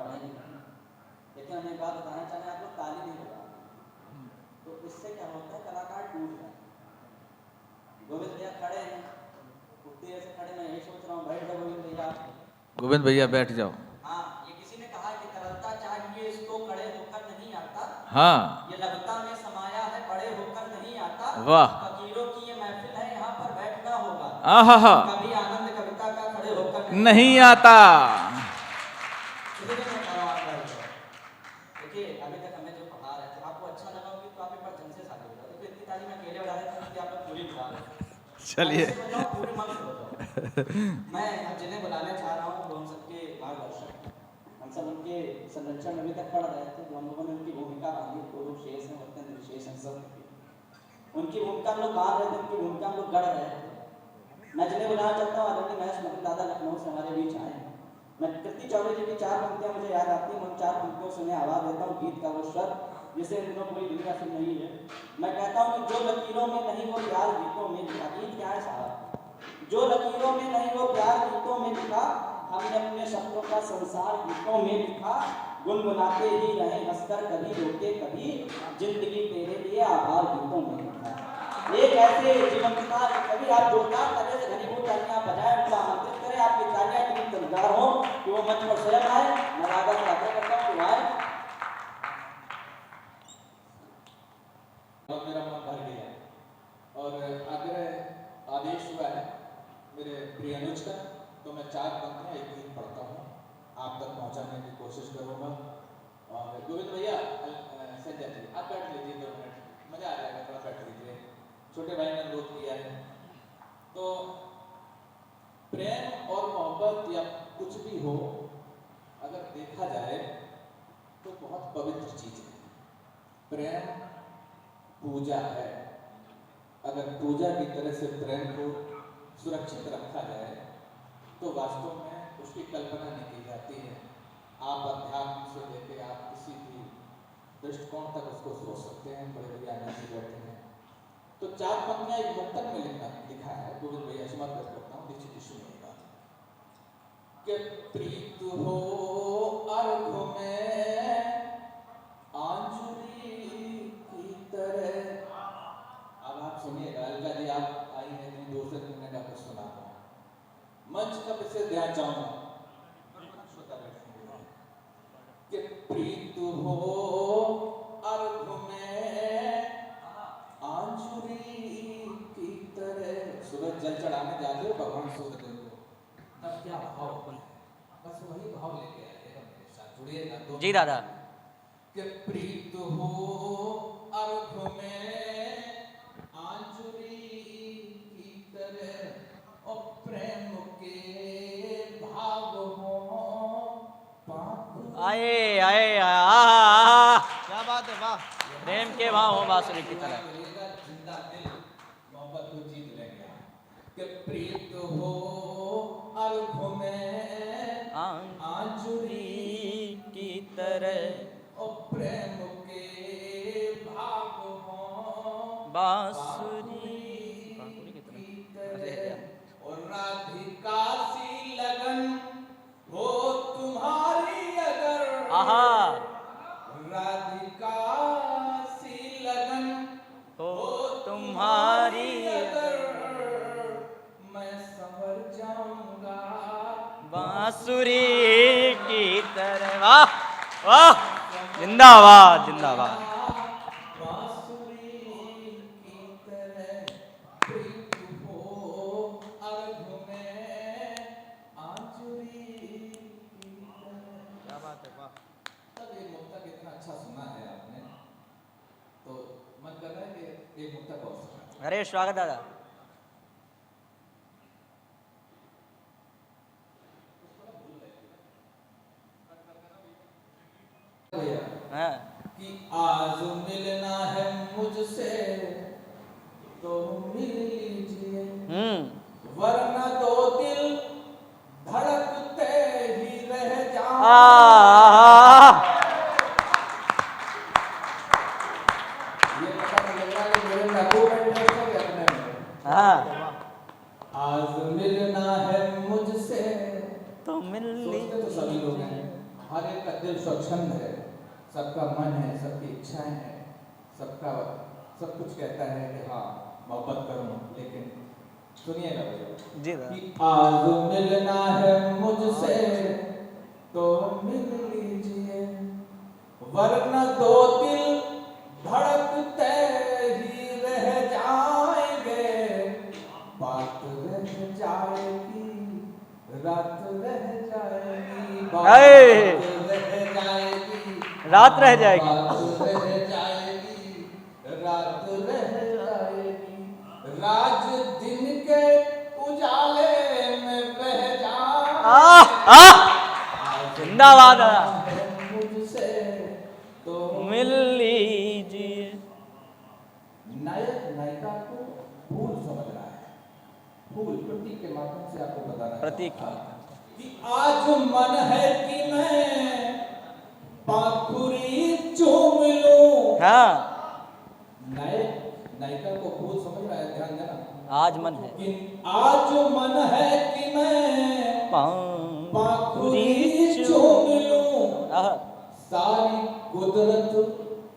पढ़ेंगे नहीं। लेकिन हमें एक बात बताना चाहें, आप लोग ताली नहीं बजा, तो इससे क्या होता है, कलाकार टूट जाता है। गोविंद भैया खड़े हैं, कुत्ते ऐसे खड़े, मैं यही सोच रहा हूँ बैठ जाओ गोविंद भैया। गोविंद भैया बैठ जाओ। हाँ, ये किसी ने कहा कि तरलता चाहिए इसको, खड़े होकर नहीं आता। हाँ, ये लभता में समाया है, बड़े होकर नहीं आता। वाह, फकीरों की ये महफिल है, यहाँ पर बैठना होगा। आहा, कभी आनंद कविता का खड़े होकर नहीं आता। देखिए, अभी तक हमें जो पढ़ा रहे थे, आपको अच्छा लगा होगी तो आप एक बार जन से शादी हो जाओ। देखो इतनी ताली मैं अकेले बजा रहा था, इसलिए आप लोग पूरी बजा रहे थे। चलिए, पूरे मन से बजाओ। मैं अब जिन्हें बुलाने चाह रहा हूँ वो हम सबके मार्गदर्शक, हम सब उनके संरक्षण में अभी तक पढ़ रहे थे, जो हम लोगों ने उनकी भूमिका बांधी, दो लोग शेष हैं, अत्यंत विशेष हैं सब। उनकी भूमिका हम लोग बांध रहे थे, उनकी भूमिका हम लोग गढ़ रहे थे। मैं जिन्हें बुलाना चाहता हूँ आदरणीय महेश मगन दादा लखनऊ से हमारे बीच आए। मैं कृति चौबे जी की 4 पंक्तियां मुझे याद आती हैं, उन 4 पंक्तियों से मैं आवाज देता हूँ, गीत का वो स्वर जिसे इन दिनों पूरी दुनिया सुन रही है। मैं कहता हूँ कि जो लकीरों में नहीं वो प्यार गीतों में लिखा। गीत क्या है साहब? जो लकीरों में नहीं वो प्यार गीतों में लिखा, हमने अपने शब्दों का संसार गीतों में लिखा। गुनगुनाते ही रहे हंसकर, कभी रोके कभी, जिंदगी तेरे लिए आभार गीतों में लिखा। एक ऐसे जीवंतता कभी आप जोरदार तरह से घनीभूत तालियां बजाएं, उनको आमंत्रित करें, आपकी तालियां इतनी तंदार हो कि वो मंच पर स्वयं आए। मैं राधा से आग्रह करता हूं कि आए। और मेरा मन भर गया और आग्रह आदेश हुआ है मेरे प्रिय अनुज का, तो मैं 4 पंक्तियां एक गीत पढ़ता हूँ, आप तक पहुँचाने की कोशिश करूँगा। और गोविंद भैया, संजय जी आप बैठ लीजिए 2 मिनट, मजा आ जाएगा, थोड़ा बैठ लीजिए। छोटे भाई ने अनुरोध किया है। तो प्रेम और मोहब्बत या कुछ भी हो, अगर देखा जाए तो बहुत पवित्र चीज है। प्रेम पूजा है। अगर पूजा की तरह से प्रेम को सुरक्षित रखा जाए तो वास्तव में उसकी कल्पना नहीं की जाती है। आप अध्यात्म से लेकर आप किसी भी दृष्टिकोण तक उसको सोच सकते हैं। बड़े भैया आनंद जी बैठे हैं, तो 4 पंक्तियां एक मुक्तक में लिखा है, गोविंद भैया समर्पित करता हूँ, दीक्षित जी सुनिएगा। कि प्रीत हो अर्घ में आंजुरी की तरह। अब आप सुनिएगा, अलका जी आप आई हैं, इतनी दूर से तुमने का कुछ सुना था, मंच का विशेष ध्यान चाहूंगा कि प्रीत हो अर्घ में आंजुरी की तरह। सूरज जल चढ़ाने जाते हो भगवान सूर्यदेव को, तब क्या भाव है, बस वही भाव लेके आइएगा, मेरे साथ जुड़िएगा। तो जी दादा। कि प्रीत हो अर्घ में आंजुरी की तरह, और प्रेम के भाव हो आए आए आहा, क्या बात है, वाह। प्रेम के भाव हो बांसुरी की तरह। जिंदा दिल मोहब्बत को जीत लेंगे। कि प्रीत हो अर्घ में आंजुरी की तरह, और प्रेम के भाव हो बांसुरी की तरह। और राधिका सी लगन हो तुम्हारी अगर, आहा, राधिका सी लगन हो तुम्हारी अगर, मैं संवर जाऊंगा बांसुरी की तरह। वाह वाह, जिंदाबाद जिंदाबाद। बांसुरी की तरह। प्रीत हो अर्घ में आंजुरी की तरह। क्या बात है, वाह। तब ये मुक्तक इतना अच्छा सुना है आपने, तो मन कर रहा है कि एक मुक्तक और सुना। अरे स्वागत दादा। हाँ। कि आज मिलना है मुझसे तो मिल लीजिए, वरना 2 दिल धड़कते ही रह जाएं। ये पता नहीं लग रहा कि मेरे महबूब इंटरेस्ट है अपने में। आज मिलना है मुझसे तो मिल सोचते तो सभी लोग हैं, हर एक का दिल स्वच्छंद है, सबका मन है, सबकी इच्छाएं हैं, सबका सब कुछ कहता है कि हाँ मोहब्बत करूं, लेकिन सुनिएगा भैया जी दादा। कि आज मिलना है मुझसे तो मिल लीजिए, वरना दो दिल धड़कते ही रह जाएंगे, बात रह जाएगी, रात रह जाएगी, अये! रह जाएगी, रात रह जाएगी। बात रह जाएगी, रात रह जाएगी, राज दिन के उजाले में बह जाए। जिंदाबाद दादा। मुझसे तो मिल लीजिए। नायक नायिका को फूल समझ रहा है, फूल प्रतीक के माध्यम से आपको बताना प्रतीक चाहूंगा कि आज मन है कि मैं पाखुरी चूम लूं। हाँ, नायक नायिका को फूल समझ रहा है, ध्यान देना। आज मन है। कि आज मन है कि मैं पाखुरी चूम लूं, आहा। सारी कुदरत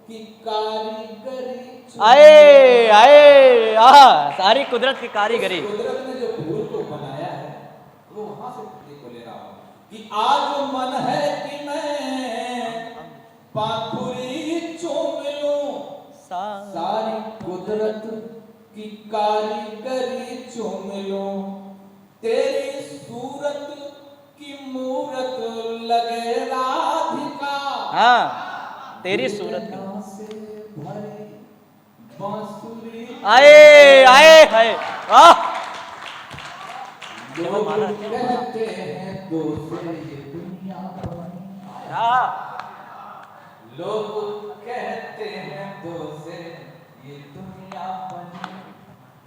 की कारीगरी चूम आए आए आहा, सारी कुदरत की कारीगरी। कुदरत ने जो फूल को बनाया है वो वहां से प्रतीक को ले रहा हूं कि आज मन है कि मैं पाखुरी चूम लूं, सारी कुदरत की कारीगरी चूम लूं, तेरी सूरत की मूरत लगे राधिका। हाँ, तेरी सूरत की। से भरी बांसुरी आए आए हाय वाह। लोग कहते हैं दूसरे ये दुनिया बनी, हाँ, लोग कहते हैं दूसरे ये दुनिया बनी,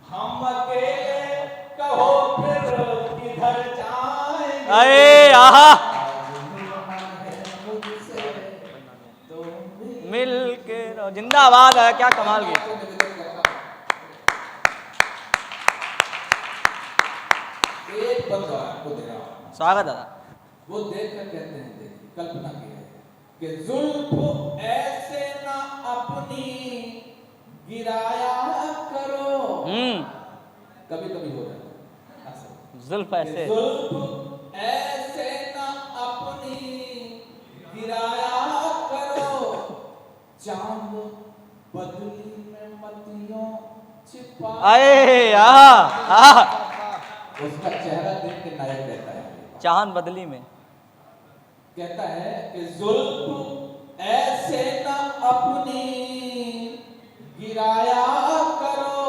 हम अकेले कहो फिर किधर जाएंगे। आए आहा। आज मिलना है मुझसे तो मिल के रहो। जिंदाबाद है, क्या कमाल की। एक बंदा आपको दे रहा हूं, स्वागत दादा। वो देख कर कहते हैं, देखिए कल्पना की है कि जुल्फ ऐसे ना अपनी गिराया करो। कभी कभी हो जाता है ऐसा। जुल्फ ऐसे। जुल्फ ऐसे ना अपनी गिराया करो, चांद बदली में मतियों छिपा। आए आहा आहा। उसका चेहरा देख के नायक कहता है, चांद बदली में। कहता है कि जुल्फ ऐसे ना अपनी गिराया करो,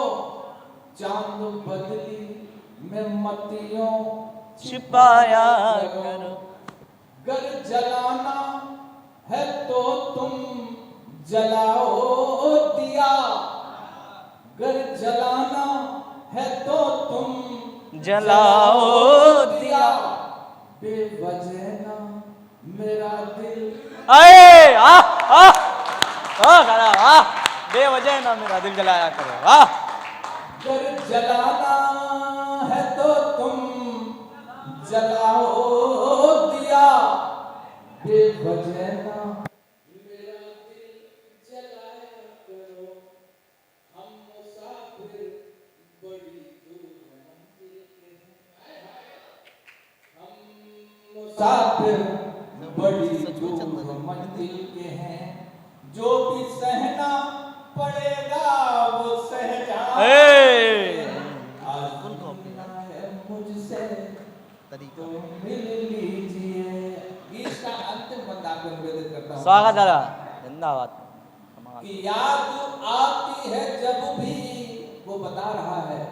चांद बदली में मतियों छिपाया करो। गर जलाना है तो तुम जलाओ दिया, गर जलाना है तो तुम जलाओ दिया। बेवजह ना मेरा दिल। आए आ आ आ दादा आ। बेवजह ना मेरा दिल जलाया करो। आ गर जलाना है तो तुम जलाओ दिया, बेवजह ना मेरा दिल जलाया करो, हम मुसाफिर बड़ी दूर मंजिल के हैं, हम मुसाफिर बड़ी दूर मंजिल के हैं, जो भी सहना पड़ेगा वो सह जाए। आज मिलना है मुझसे तो मिल लीजिए। गीत का अंतिम बंदा को निवेदित करता हूँ। स्वागत दादा। जिंदाबाद। कि याद आती है जब भी, वो बता रहा है,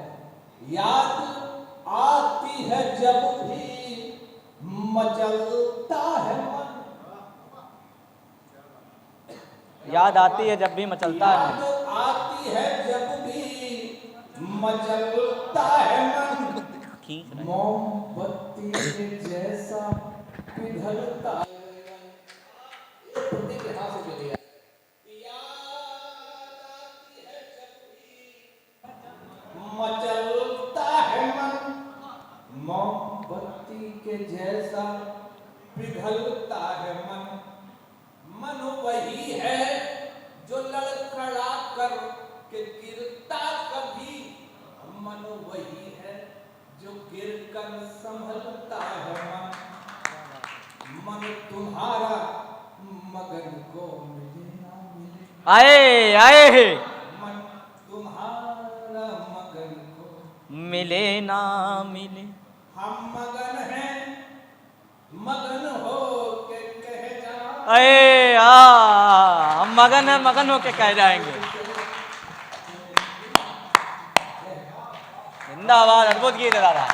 याद आती है जब भी मचलता है मन। याद आती है जब भी मचलता है मन। याद आती है जब भी मचलता है मन, मोमबत्ती के जैसा पिघलता है। के हाथ से जो लिया, मचलता है मन, मोमबत्ती के जैसा पिघलता है मन, मन वही है जो लड़खड़ा कर के गिरता कभी, मन वही है जो गिर कर संभलता है मन, मन तुम्हारा मगन को मिले ना मिले, आए आए मन तुम्हारा मगन को मिले ना मिले। हम मगन हैं, मगन हो के कह जा। अरे हम मगन है, मगन होके कह जाएंगे। जिंदाबाद, अद्भुत गीत है दादा।